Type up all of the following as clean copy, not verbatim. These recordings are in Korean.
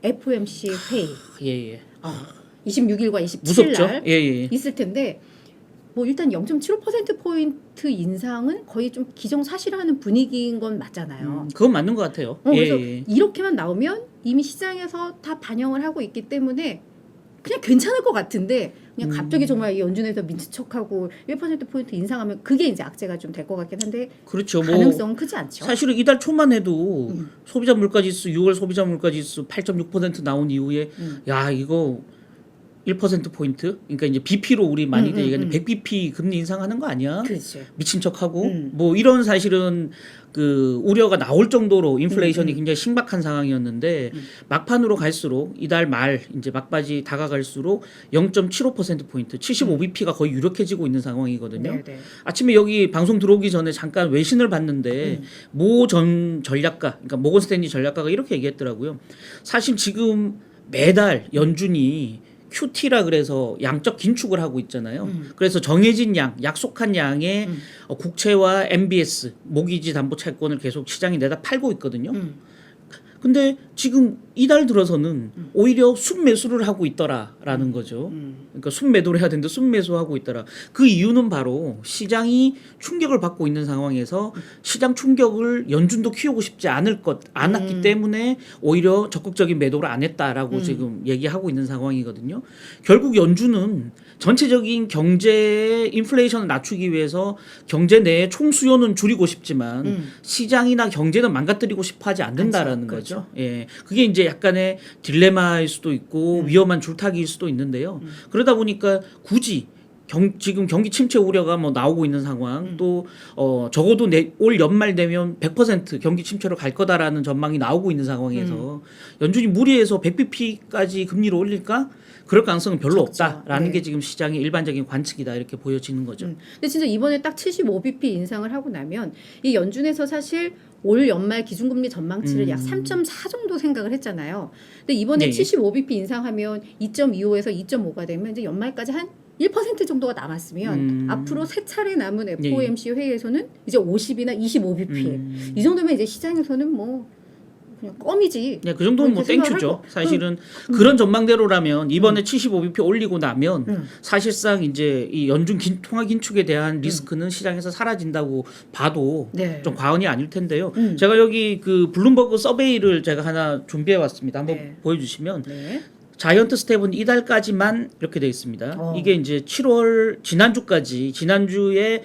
FOMC 회의 예. 26일과 27일 무섭죠? 날 예. 있을 텐데 뭐 일단 0.75%포인트 인상은 거의 좀 기정사실화하는 분위기인 건 맞잖아요. 그건 맞는 것 같아요. 그래서 이렇게만 나오면 이미 시장에서 다 반영을 하고 있기 때문에 그냥 괜찮을 것 같은데 그냥 갑자기 정말 이 연준에서 민트척하고 1%포인트 인상하면 그게 이제 악재가 좀 될 것 같긴 한데 그렇죠. 가능성은 크지 않죠. 사실은 이달 초만 해도 소비자 물가지수 6월 소비자 물가지수 8.6% 나온 이후에 야 이거 1%포인트? 그러니까 이제 BP로 우리 많이들 얘기하는 100bp 금리 인상하는 거 아니야? 그렇지. 미친 척하고 뭐 이런 사실은 그 우려가 나올 정도로 인플레이션이 굉장히 심각한 상황이었는데 막판으로 갈수록 이달 말 이제 막바지 다가갈수록 0.75%포인트 75bp가 거의 유력해지고 있는 상황이거든요. 네네. 아침에 여기 방송 들어오기 전에 잠깐 외신을 봤는데 모 전 전략가 그러니까 모건 스탠리 전략가가 이렇게 얘기했더라고요. 사실 지금 매달 연준이 QT라 그래서 양적 긴축을 하고 있잖아요. 그래서 정해진 양, 약속한 양의 국채와 MBS, 모기지 담보 채권을 계속 시장에 내다 팔고 있거든요. 근데 지금 이달 들어서는 오히려 순매수를 하고 있더라라는 거죠. 그러니까 순매도를 해야 되는데 순매수하고 있더라. 그 이유는 바로 시장이 충격을 받고 있는 상황에서 시장 충격을 연준도 키우고 싶지 않았기 때문에 오히려 적극적인 매도를 안 했다라고 지금 얘기하고 있는 상황이거든요. 결국 연준은 전체적인 경제 인플레이션을 낮추기 위해서 경제 내의 총 수요는 줄이고 싶지만 시장이나 경제는 망가뜨리고 싶어하지 않는다라는 그렇죠. 거죠. 예, 그게 이제 약간의 딜레마일 수도 있고 위험한 줄타기일 수도 있는데요. 그러다 보니까 굳이 지금 경기 침체 우려가 뭐 나오고 있는 상황 또 적어도 올 연말 되면 100% 경기 침체로 갈 거다라는 전망이 나오고 있는 상황에서 연준이 무리해서 100bp까지 금리를 올릴까? 그럴 가능성은 별로 없다라는 게 지금 시장의 일반적인 관측이다 이렇게 보여지는 거죠. 근데 진짜 이번에 딱 75bp 인상을 하고 나면 이 연준에서 사실 올 연말 기준금리 전망치를 약 3.4 정도 생각을 했잖아요. 근데 이번에 75bp 인상하면 2.25에서 2.5가 되면 이제 연말까지 한 1% 정도가 남았으면 앞으로 세 차례 남은 FOMC 회의에서는 이제 50이나 25bp 이 정도면 이제 시장에서는 뭐 그냥 껌이지. 네, 그 정도는 뭐 땡큐죠. 사실은 그런 전망대로라면 이번에 75bp 올리고 나면 사실상 이제 이 연준 통화 긴축에 대한 리스크는 시장에서 사라진다고 봐도 좀 과언이 아닐 텐데요. 제가 여기 그 블룸버그 서베이를 제가 하나 준비해 왔습니다. 한번 보여주시면. 자이언트 스텝은 이달까지만 이렇게 되어 있습니다. 이게 이제 7월 지난주에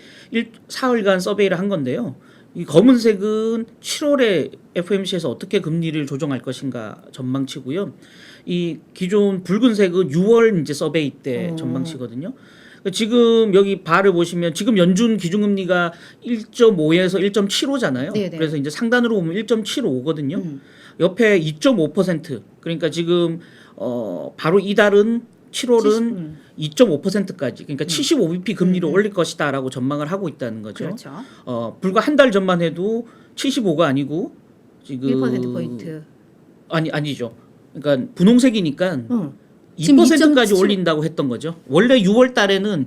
4일간 서베이를 한 건데요. 이 검은색은 7월에 FOMC에서 어떻게 금리를 조정할 것인가 전망치고요. 이 기존 붉은색은 6월 이제 서베이 때 전망치거든요. 지금 여기 바를 보시면 지금 연준 기준금리가 1.5에서 1.75잖아요. 그래서 이제 상단으로 보면 1.75거든요. 옆에 2.5% 그러니까 지금 바로 이달은 7월은 2.5%까지 그러니까 75bp 금리를 올릴 것이다라고 전망을 하고 있다는 거죠. 그렇죠. 불과 한 달 전만 해도 75가 아니고 지금 1%포인트. 아니죠. 그러니까 분홍색이니까 지금 2%까지 올린다고 했던 거죠. 원래 6월 달에는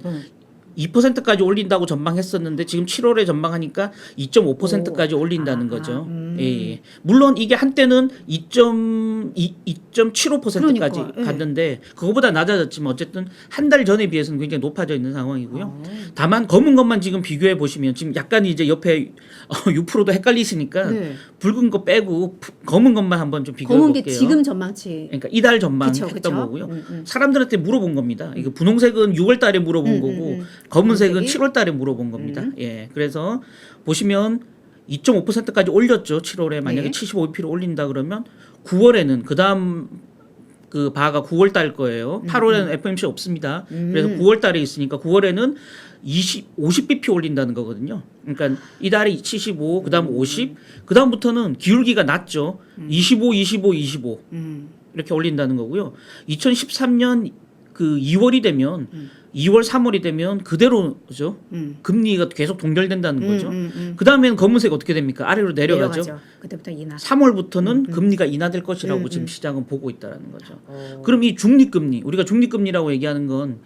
2%까지 올린다고 전망했었는데 지금 7월에 전망하니까 2.5%까지 올린다는 거죠. 예. 물론 이게 한때는 2.75%까지 갔는데 그거보다 낮아졌지만 어쨌든 한 달 전에 비해서는 굉장히 높아져 있는 상황이고요. 다만 검은 것만 지금 비교해 보시면 지금 약간 이제 옆에 6%도 헷갈리시니까 붉은 거 빼고 검은 것만 한번 좀 비교해 볼게요. 검은 게 지금 전망치. 그러니까 이달 전망했던 거고요. 사람들한테 물어본 겁니다. 이거 분홍색은 6월 달에 물어본 거고 검은색은 7월 달에 물어본 겁니다. 예. 그래서 보시면 2.5%까지 올렸죠. 7월에 만약에 75bp를 올린다 그러면 9월에는 그다음 그 바가 9월 달 거예요. 8월에는 FOMC 없습니다. 그래서 9월 달에 있으니까 9월에는 50bp 올린다는 거거든요. 그러니까 이달에 75, 그다음 50, 그다음부터는 기울기가 낮죠. 25 이렇게 올린다는 거고요. 2013년 그 2월이 되면 2월, 3월이 되면 그대로죠. 금리가 계속 동결된다는 거죠. 그 다음에는 검은색 어떻게 됩니까? 아래로 내려가죠. 그때부터 인하. 3월부터는 금리가 인하될 것이라고 지금 시장은 보고 있다는 거죠. 그럼 이 중립금리, 우리가 중립금리라고 얘기하는 건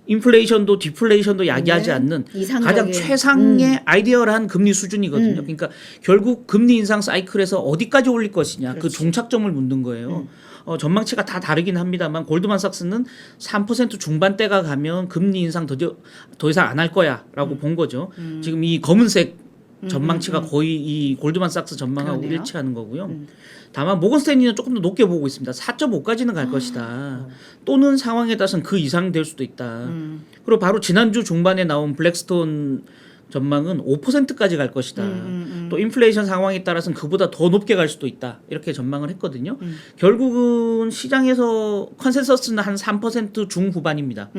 인플레이션도 디플레이션도 야기하지 않는 가장 최상의 아이디어한 금리 수준이거든요. 그러니까 결국 금리 인상 사이클에서 어디까지 올릴 것이냐 그 종착점을 묻는 거예요. 전망치가 다 다르긴 합니다만 골드만삭스는 3% 중반대가 가면 금리 인상 더 이상 안 할 거야라고 본 거죠. 지금 이 검은색 전망치가 거의 이 골드만삭스 전망하고 그러네요. 일치하는 거고요. 다만 모건스탠리는 조금 더 높게 보고 있습니다. 4.5까지는 갈 것이다. 또는 상황에 따라서는 그 이상 될 수도 있다. 그리고 바로 지난주 중반에 나온 블랙스톤 전망은 5%까지 갈 것이다. 또 인플레이션 상황에 따라서는 그보다 더 높게 갈 수도 있다. 이렇게 전망을 했거든요. 결국은 시장에서 컨센서스는 한 3% 중후반입니다.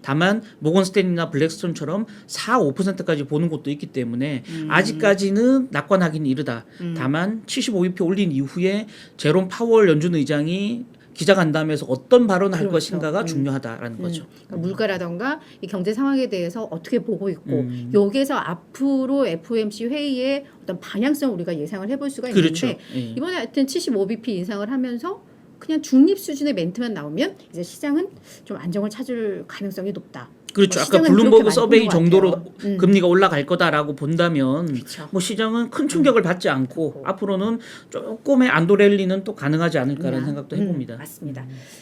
다만 모건스탠리나 블랙스톤처럼 4, 5%까지 보는 곳도 있기 때문에 아직까지는 낙관하기는 이르다. 다만 75bp 올린 이후에 제롬 파월 연준 의장이 기자간담회에서 어떤 발언을 할 것인가가 중요하다라는 거죠. 그러니까 물가라던가 이 경제 상황에 대해서 어떻게 보고 있고 여기에서 앞으로 FOMC 회의의 어떤 방향성을 우리가 예상을 해볼 수가 있는데 그렇죠. 이번에 하여튼 75bp 인상을 하면서 그냥 중립 수준의 멘트만 나오면 이제 시장은 좀 안정을 찾을 가능성이 높다. 그렇죠. 아까 시장은 블룸버그 그렇게 서베이 많이 보는 정도로 것 같아요. 금리가 올라갈 거다라고 본다면 그렇죠. 뭐 시장은 큰 충격을 받지 않고 앞으로는 조금의 안도랠리는 또 가능하지 않을까라는 생각도 해봅니다. 맞습니다.